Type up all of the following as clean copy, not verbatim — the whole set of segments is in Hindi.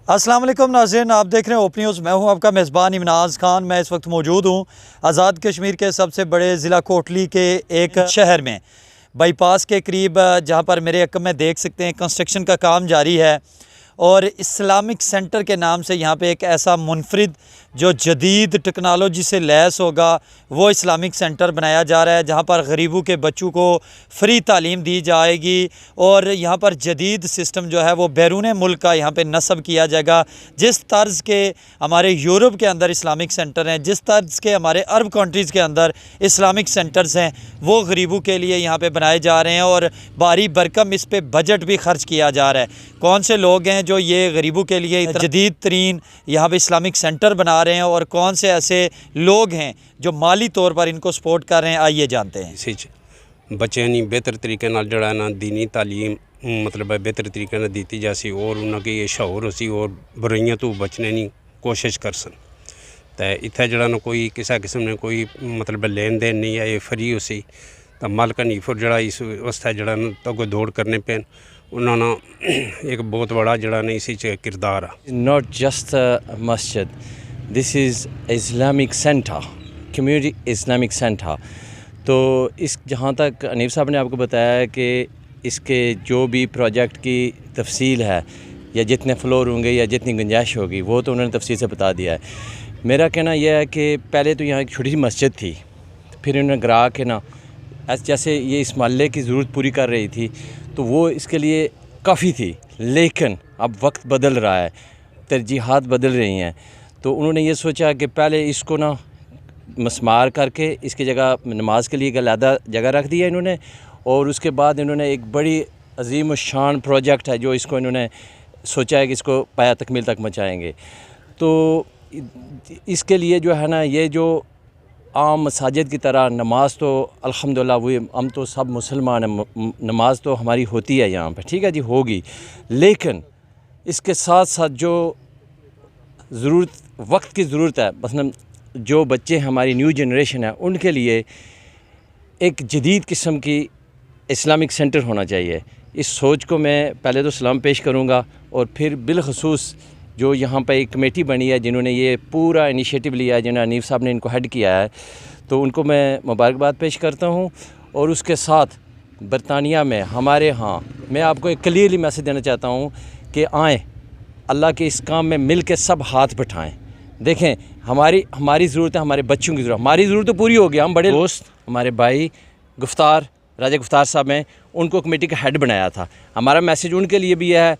अस्सलाम वालेकुम नाज़रीन, आप देख रहे हैं ओपन न्यूज़। मैं हूं आपका मेज़बान इमनाज़ खान। मैं इस वक्त मौजूद हूं आज़ाद कश्मीर के सबसे बड़े ज़िला कोटली के एक शहर में, बाईपास के करीब, जहां पर मेरे अक्म में देख सकते हैं कंस्ट्रक्शन का काम जारी है। और इस्लामिक सेंटर के नाम से यहाँ पे एक ऐसा मुनफरिद जो जदीद टेक्नोलॉजी से लैस होगा वो इस्लामिक सेंटर बनाया जा रहा है, जहाँ पर गरीबों के बच्चों को फ्री तालीम दी जाएगी। और यहाँ पर जदीद सिस्टम जो है वो बैरून मुल्क का यहाँ पे नस्ब किया जाएगा। जिस तर्ज़ के हमारे यूरोप के अंदर इस्लामिक सेंटर हैं, जिस तर्ज़ के हमारे अरब कंट्रीज़ के अंदर इस्लामिक सेंटर्स हैं, वो गरीबों के लिए यहाँ पे बनाए जा रहे हैं। और भारी भरकम इस पर बजट भी खर्च किया जा रहा है। कौन से लोग हैं जो ये गरीबों के लिए जदीद तरीन यहाँ पे इस्लामिक सेंटर बना रहे हैं, और कौन से ऐसे लोग हैं जो माली तौर पर इनको सपोर्ट कर रहे हैं, आइए जानते हैं। इस बच्चों की बेहतर तरीके नाल जड़ा ना दीनी तालीम मतलब बेहतर तरीके नाल दी जासी और उन्होंने ये शौर होसी और बुराइयां तो बचने की कोशिश कर सन। तो इत्थे जड़ा ना कोई किसी किस्म ने कोई मतलब लेन देन नहीं है, ये फ्री होसी। तो मालका नीफुर जड़ा इस वास्ते जड़ा ना तो दौड़ करने पैन उन्होंने एक बहुत बड़ा जड़ा ना इसी किरदार है। Not just a masjid, this is Islamic Center, Community Islamic Center। तो इस जहाँ तक अनीफ साहब ने आपको बताया है कि इसके जो भी प्रोजेक्ट की तफसील है या जितने फ्लोर होंगे या जितनी गुंजाइश होगी वो तो उन्होंने तफसील से बता दिया है। मेरा कहना यह है कि पहले तो यहाँ एक छोटी सी मस्जिद थी, फिर उन्होंने ग्राह के ना जैसे ये इस महल्ले की ज़रूरत पूरी कर रही थी तो वो इसके लिए काफ़ी थी। लेकिन अब वक्त बदल रहा है, तरजीहात बदल रही हैं, तो उन्होंने ये सोचा कि पहले इसको ना मस्मार करके इसकी जगह नमाज के लिए एक अलहदा जगह रख दिया इन्होंने। और उसके बाद इन्होंने एक बड़ी अजीम शान प्रोजेक्ट है जो इसको इन्होंने सोचा है कि इसको पाया तकमील तक पहुँचाएँगे। तो इसके लिए जो है ना, ये जो आम मसाजिद की तरह नमाज तो अल्हम्दुलिल्लाह वो हम तो सब मुसलमान हैं, नमाज तो हमारी होती है यहाँ पे, ठीक है जी, होगी। लेकिन इसके साथ साथ जो वक्त की ज़रूरत है, मसलन जो बच्चे हमारी न्यू जनरेशन है उनके लिए एक जदीद किस्म की इस्लामिक सेंटर होना चाहिए। इस सोच को मैं पहले तो सलाम पेश करूँगा और फिर बिलखसूस जो यहाँ पे एक कमेटी बनी है जिन्होंने ये पूरा इनिशिएटिव लिया है, जिन्होंने अनीफ साहब ने इनको हेड किया है, तो उनको मैं मुबारकबाद पेश करता हूँ। और उसके साथ बरतानिया में हमारे यहाँ मैं आपको एक क्लियरली मैसेज देना चाहता हूँ कि आएँ, अल्लाह के इस काम में मिल के सब हाथ बैठाएँ। देखें हमारी ज़रूरत है, हमारे बच्चों की ज़रूरत, हमारी ज़रूरत तो पूरी हो गई। हम बड़े दोस्त हमारे भाई राजा गुफ्तार साहब हैं, उनको कमेटी का हेड बनाया था। हमारा मैसेज उनके लिए भी है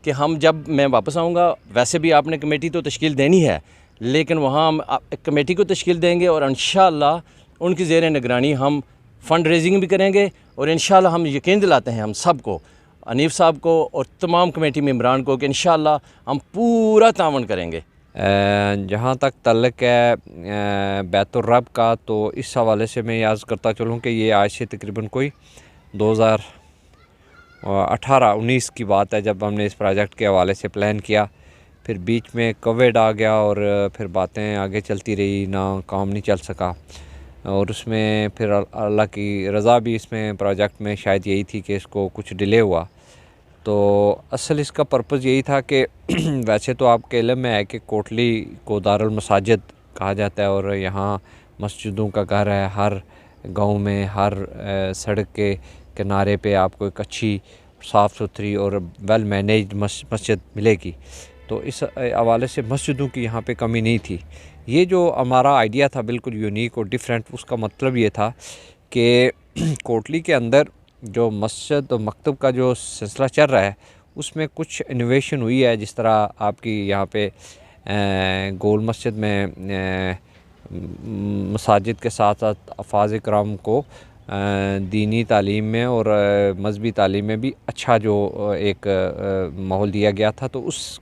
कि हम जब मैं वापस आऊँगा, वैसे भी आपने कमेटी तो तश्कील देनी है, लेकिन वहाँ हम कमेटी को तश्कील देंगे और इंशाअल्लाह उनकी ज़ेर निगरानी हम फ़ंड रेजिंग भी करेंगे। और इंशाअल्लाह हम यकीन दिलाते हैं हम सब को, अनीफ साहब को और तमाम कमेटी मेम्बरान को, कि इंशाअल्लाह हम पूरा तावन करेंगे। जहाँ तक तल्लक है बैतुर रब का, तो इस हवाले से मैं याद करता चलूँ कि ये आज से तकरीबन कोई 2018-19 की बात है जब हमने इस प्रोजेक्ट के हवाले से प्लान किया। फिर बीच में कोविड आ गया और फिर बातें आगे चलती रही, ना काम नहीं चल सका। और उसमें फिर अल्लाह की रज़ा भी इसमें प्रोजेक्ट में शायद यही थी कि इसको कुछ डिले हुआ। तो असल इसका पर्पज़ यही था कि वैसे तो आपके इल्म में है कि कोटली को दारुल मसाजिद कहा जाता है और यहाँ मस्जिदों का घर है। हर गांव में, हर सड़क के किनारे पे आपको एक अच्छी साफ़ सुथरी और वेल मैनेज्ड मस्जिद मिलेगी। तो इस हवाले से मस्जिदों की यहाँ पे कमी नहीं थी। ये जो हमारा आइडिया था बिल्कुल यूनिक और डिफरेंट, उसका मतलब ये था कि कोटली के अंदर जो मस्जिद और मकतब का जो सिलसिला चल रहा है उसमें कुछ इनोवेशन हुई है। जिस तरह आपकी यहाँ पे गोल मस्जिद में मसाजिद के साथ साथ अफ़ाज़ इकराम को दीनी तालीम में और मज़हबी तालीम में भी अच्छा जो एक माहौल दिया गया था, तो उस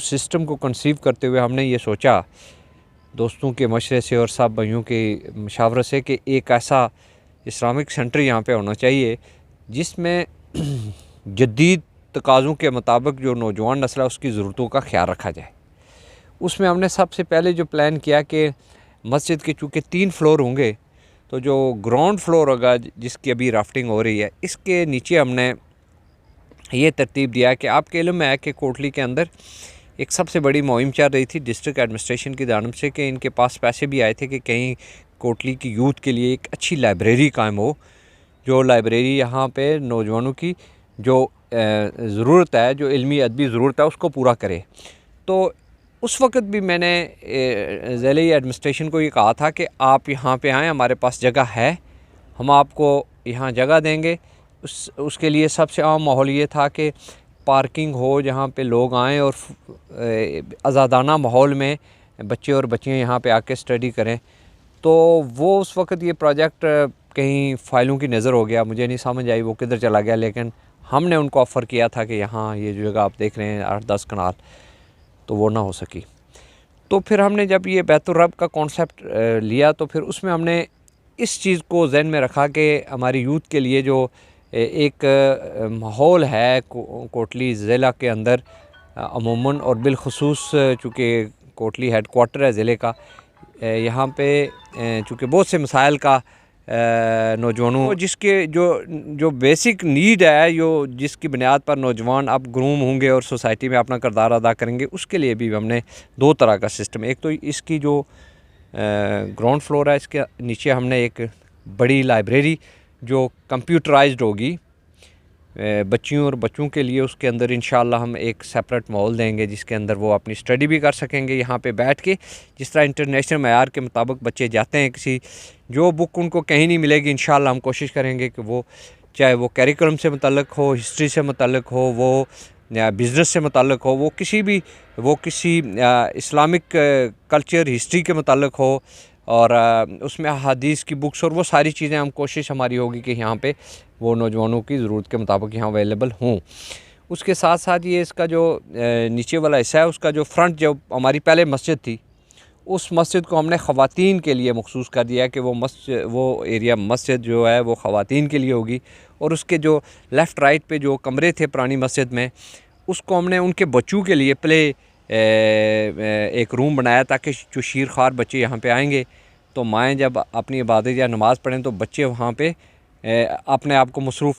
सिस्टम को कंसीव करते हुए हमने ये सोचा दोस्तों के मशवरे से और सब भाइयों के मशावरे से कि एक ऐसा इस्लामिक सेंटर यहाँ पे होना चाहिए जिसमें जदीद तकाज़ों के मुताबिक जो नौजवान नस्ल है उसकी ज़रूरतों का ख्याल रखा जाए। उसमें हमने सबसे पहले जो प्लान किया कि मस्जिद के चूँकि 3 फ्लोर होंगे, तो जो ग्राउंड फ्लोर होगा जिसकी अभी राफ्टिंग हो रही है, इसके नीचे हमने ये तरतीब दिया कि आपके इल्म में है कि कोटली के अंदर एक सबसे बड़ी मुहिम चल रही थी डिस्ट्रिक्ट एडमिनिस्ट्रेशन की जानिब से कि इनके पास पैसे भी आए थे कि कहीं कोटली की यूथ के लिए एक अच्छी लाइब्रेरी कायम हो, जो लाइब्रेरी यहाँ पे नौजवानों की जो ज़रूरत है, जो इल्मी अदबी ज़रूरत है, उसको पूरा करे। तो उस वक़्त भी मैंने ज़िले एडमिनिस्ट्रेशन को ये कहा था कि आप यहाँ पे आएँ, हमारे पास जगह है, हम आपको यहाँ जगह देंगे। उसके लिए सबसे आम माहौल ये था कि पार्किंग हो जहाँ पे लोग आएँ और आज़ादाना माहौल में बच्चे और बच्चियाँ यहाँ पे आके स्टडी करें। तो वो उस वक़्त ये प्रोजेक्ट कहीं फ़ाइलों की नज़र हो गया, मुझे नहीं समझ आई वो किधर चला गया, लेकिन हमने उनको ऑफ़र किया था कि यहाँ ये जो जगह आप देख रहे हैं 8-10 कनाल, तो वो ना हो सकी। तो फिर हमने जब ये बैतुर रब का कॉन्सेप्ट लिया तो फिर उसमें हमने इस चीज़ को ज़हन में रखा कि हमारी यूथ के लिए जो एक माहौल है कोटली ज़िला के अंदर अमूमन और बिलखुसूस, चूँकि कोटली हेड क्वार्टर है ज़िले का, यहाँ पे चूँकि बहुत से मसाइल का नौजवानों जिसके जो बेसिक नीड है, जो जिसकी बुनियाद पर नौजवान अब ग्रूम होंगे और सोसाइटी में अपना किरदार अदा करेंगे, उसके लिए भी हमने दो तरह का सिस्टम, एक तो इसकी जो ग्राउंड फ्लोर है, इसके नीचे हमने एक बड़ी लाइब्रेरी जो कंप्यूटराइज्ड होगी बच्चियों और बच्चों के लिए, उसके अंदर इंशाअल्लाह हम एक सेपरेट माहौल देंगे जिसके अंदर वो अपनी स्टडी भी कर सकेंगे यहाँ पे बैठ के। जिस तरह इंटरनेशनल मयार के मुताबिक बच्चे जाते हैं, किसी जो बुक उनको कहीं नहीं मिलेगी, इंशाअल्लाह हम कोशिश करेंगे कि वो चाहे वो करिकुलम से मुतल्लिक़ हो, हिस्ट्री से मुतल्लिक़ हो, वो या बिज़नेस से मुतल्लिक़ हो, वो किसी इस्लामिक कल्चर हिस्ट्री के मुतल्लिक़ हो, और उसमें हदीस की बुक्स और वो सारी चीज़ें हम कोशिश हमारी होगी कि यहाँ पे वो नौजवानों की ज़रूरत के मुताबिक यहाँ अवेलेबल हों। उसके साथ साथ ये इसका जो नीचे वाला हिस्सा है, उसका जो फ्रंट, जो हमारी पहले मस्जिद थी, उस मस्जिद को हमने ख़वातीन के लिए मखसूस कर दिया कि वो एरिया मस्जिद जो है वो ख़वातीन के लिए होगी। और उसके जो लेफ़्ट राइट पे जो कमरे थे पुरानी मस्जिद में, उसको हमने उनके बच्चों के लिए प्ले एक रूम बनाया ताकि जो शीर ख्वार बच्चे यहाँ पे आएंगे तो माएँ जब अपनी इबादत या नमाज़ पढ़ें तो बच्चे वहाँ पे अपने आप को मसरूफ़